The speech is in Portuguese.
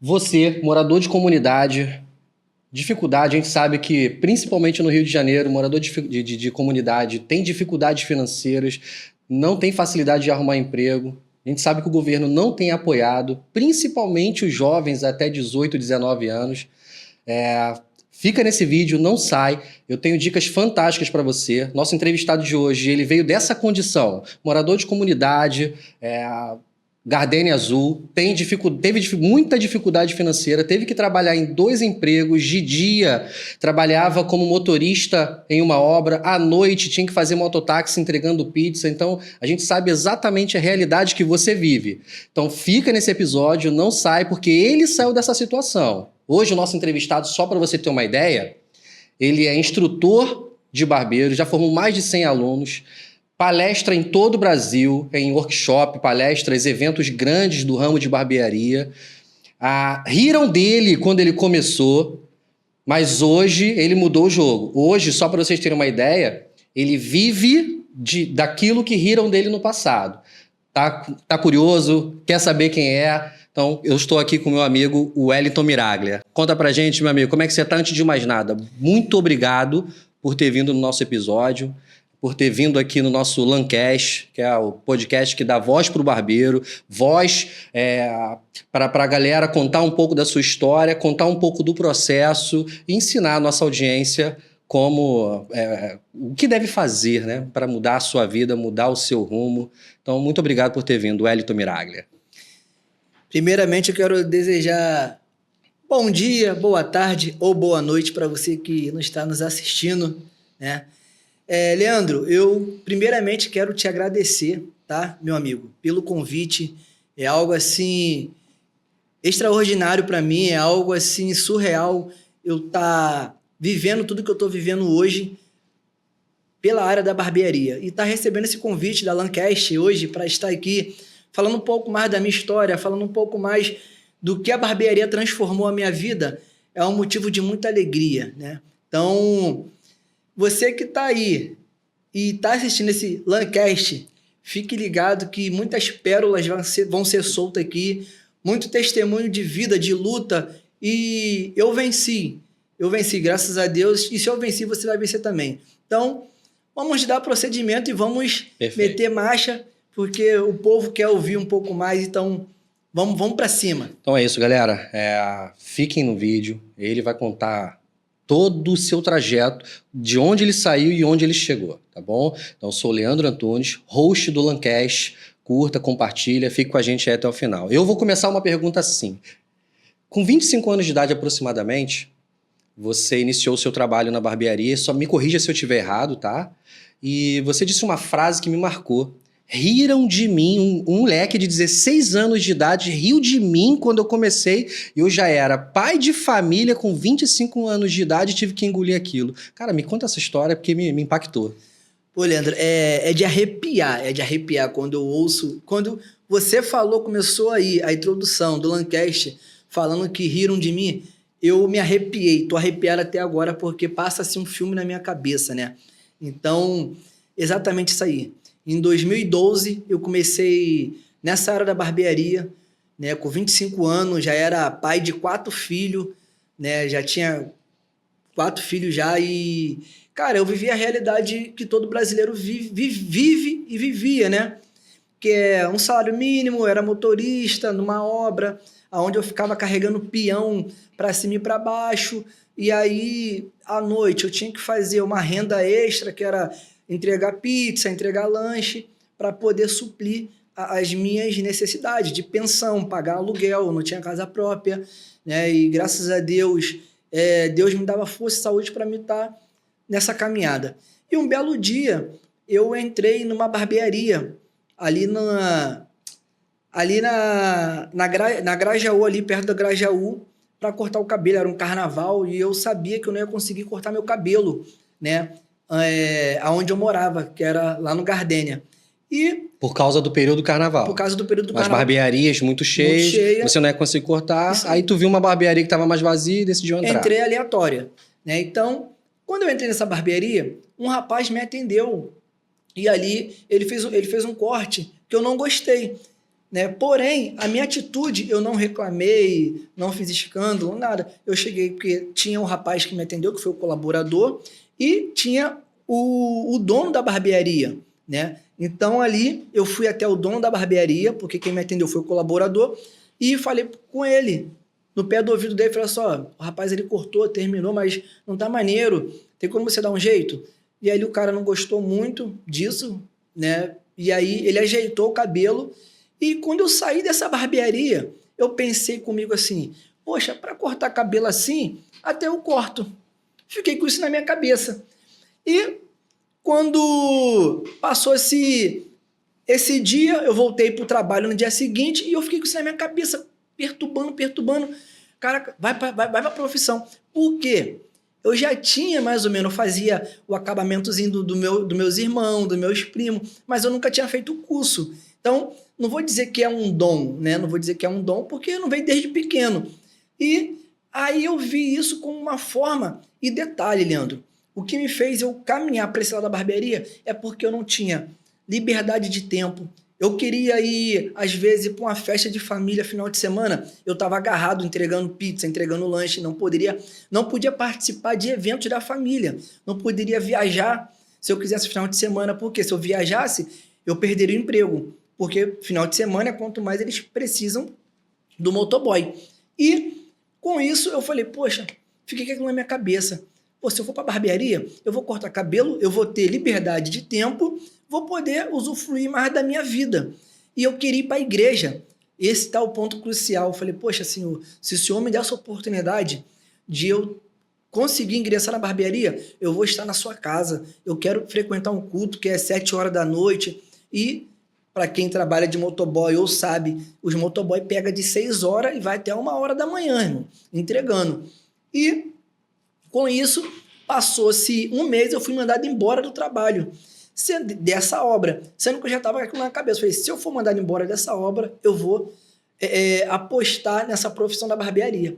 Você, morador de comunidade, dificuldade, a gente sabe que, principalmente no Rio de Janeiro, morador de comunidade tem dificuldades financeiras, não tem facilidade de arrumar emprego. A gente sabe que o governo não tem apoiado, principalmente os jovens até 18, 19 anos. Fica nesse vídeo, não sai. Eu tenho dicas fantásticas para você. Nosso entrevistado de hoje, ele veio dessa condição. Morador de comunidade, Gardenia Azul, teve muita dificuldade financeira, teve que trabalhar em 2 empregos. De dia, trabalhava como motorista em uma obra, à noite tinha que fazer mototáxi entregando pizza. Então, a gente sabe exatamente a realidade que você vive. Então, fica nesse episódio, não sai, porque ele saiu dessa situação. Hoje, o nosso entrevistado, só para você ter uma ideia, ele é instrutor de barbeiro, já formou mais de 100 alunos, palestra em todo o Brasil, em workshop, palestras, eventos grandes do ramo de barbearia. Riram dele quando ele começou, mas hoje ele mudou o jogo. Hoje, só para vocês terem uma ideia, ele vive daquilo que riram dele no passado. Tá curioso? Quer saber quem é? Então, eu estou aqui com o meu amigo Wellington Miraglia. Conta pra gente, meu amigo, como é que você tá antes de mais nada? Muito obrigado por ter vindo no nosso episódio, por ter vindo aqui no nosso Lancast, que é o podcast que dá voz para o barbeiro, voz para a galera contar um pouco da sua história, contar um pouco do processo e ensinar a nossa audiência o que deve fazer, né, para mudar a sua vida, mudar o seu rumo. Então, muito obrigado por ter vindo, Wellington Miraglia. Primeiramente, eu quero desejar bom dia, boa tarde ou boa noite para você que não está nos assistindo, né? Leandro, eu primeiramente quero te agradecer, tá, meu amigo, pelo convite. É algo assim extraordinário para mim, é algo assim surreal eu estar vivendo tudo que eu estou vivendo hoje pela área da barbearia e estar recebendo esse convite da Lancast hoje para estar aqui falando um pouco mais da minha história, falando um pouco mais do que a barbearia transformou a minha vida. É um motivo de muita alegria, né? Então, você que está aí e está assistindo esse Lancast, fique ligado que muitas pérolas vão ser soltas aqui, muito testemunho de vida, de luta, e eu venci, graças a Deus, e se eu venci, você vai vencer também. Então, vamos dar procedimento e vamos meter marcha, porque o povo quer ouvir um pouco mais, então vamos para cima. Então é isso, galera. Fiquem no vídeo, ele vai contar todo o seu trajeto, de onde ele saiu e onde ele chegou, tá bom? Então, eu sou o Leandro Antunes, host do Lancast. Curta, compartilha, fique com a gente aí até o final. Eu vou começar uma pergunta assim. Com 25 anos de idade aproximadamente, você iniciou o seu trabalho na barbearia, só me corrija se eu estiver errado, tá? E você disse uma frase que me marcou. Riram de mim, um moleque de 16 anos de idade riu de mim quando eu comecei. Eu já era pai de família com 25 anos de idade e tive que engolir aquilo. Cara, me conta essa história porque me impactou. Pô, Leandro, é de arrepiar quando eu ouço... Quando você falou, começou aí a introdução do Lancast, falando que riram de mim, eu me arrepiei. Tô arrepiado até agora porque passa-se um filme na minha cabeça, né? Então, exatamente isso aí. Em 2012, eu comecei nessa área da barbearia, né? Com 25 anos, já era pai de 4 filhos, né? Já tinha 4 filhos já e... Cara, eu vivi a realidade que todo brasileiro vive e vivia, né? Que é um salário mínimo, era motorista numa obra, onde eu ficava carregando peão para cima e para baixo. E aí, à noite, eu tinha que fazer uma renda extra, que era entregar pizza, entregar lanche, para poder suprir as minhas necessidades de pensão, pagar aluguel, não tinha casa própria, né? E graças a Deus, Deus me dava força e saúde para me estar nessa caminhada. E um belo dia, eu entrei numa barbearia, ali na Grajaú, ali perto da Grajaú, para cortar o cabelo. Era um carnaval e eu sabia que eu não ia conseguir cortar meu cabelo, né? Aonde eu morava, que era lá no Gardenia. E por causa do período do carnaval. Por causa do período do carnaval. As barbearias muito cheias, você não ia conseguir cortar. Aí tu viu uma barbearia que estava mais vazia e decidiu entrar. Entrei aleatória, né? Então, quando eu entrei nessa barbearia, um rapaz me atendeu. E ali ele fez um corte que eu não gostei. né? Porém, a minha atitude, eu não reclamei, não fiz escândalo, nada. Eu cheguei porque tinha um rapaz que me atendeu, que foi o colaborador, e tinha o dono da barbearia, né? Então ali eu fui até o dono da barbearia, porque quem me atendeu foi o colaborador, e falei com ele, no pé do ouvido dele, falei assim, ó, o rapaz ele cortou, terminou, mas não tá maneiro, tem como você dar um jeito? E aí o cara não gostou muito disso, né? E aí ele ajeitou o cabelo, e quando eu saí dessa barbearia, eu pensei comigo assim, poxa, para cortar cabelo assim, até eu corto. Fiquei com isso na minha cabeça. E quando passou esse dia, eu voltei para o trabalho no dia seguinte e eu fiquei com isso na minha cabeça, perturbando. Cara, vai para a profissão. Por quê? Eu já tinha mais ou menos, eu fazia o acabamentozinho dos meus irmãos, dos meus primos, mas eu nunca tinha feito o curso. Então, não vou dizer que é um dom, né? Não vou dizer que é um dom porque eu não veio desde pequeno. E aí eu vi isso como uma forma. E detalhe, Leandro, o que me fez eu caminhar para esse lado da barbearia é porque eu não tinha liberdade de tempo. Eu queria ir, às vezes, para uma festa de família final de semana. Eu estava agarrado entregando pizza, entregando lanche, não podia participar de eventos da família. Não poderia viajar se eu quisesse final de semana, porque se eu viajasse, eu perderia o emprego. Porque final de semana é quanto mais eles precisam do motoboy. E com isso eu falei, poxa, fiquei com aquilo na minha cabeça. Pô, se eu for para barbearia, eu vou cortar cabelo, eu vou ter liberdade de tempo, vou poder usufruir mais da minha vida. E eu queria ir para a igreja. Esse está o ponto crucial. Eu falei, poxa, Senhor, se o Senhor me der essa oportunidade de eu conseguir ingressar na barbearia, eu vou estar na sua casa. Eu quero frequentar um culto que é 7 horas da noite. E para quem trabalha de motoboy ou sabe, os motoboy pega de 6 horas e vai até 1 hora da manhã, irmão, entregando. E com isso, passou-se um mês, eu fui mandado embora do trabalho dessa obra, sendo que eu já estava aqui na cabeça. Falei, se eu for mandado embora dessa obra, eu vou apostar nessa profissão da barbearia.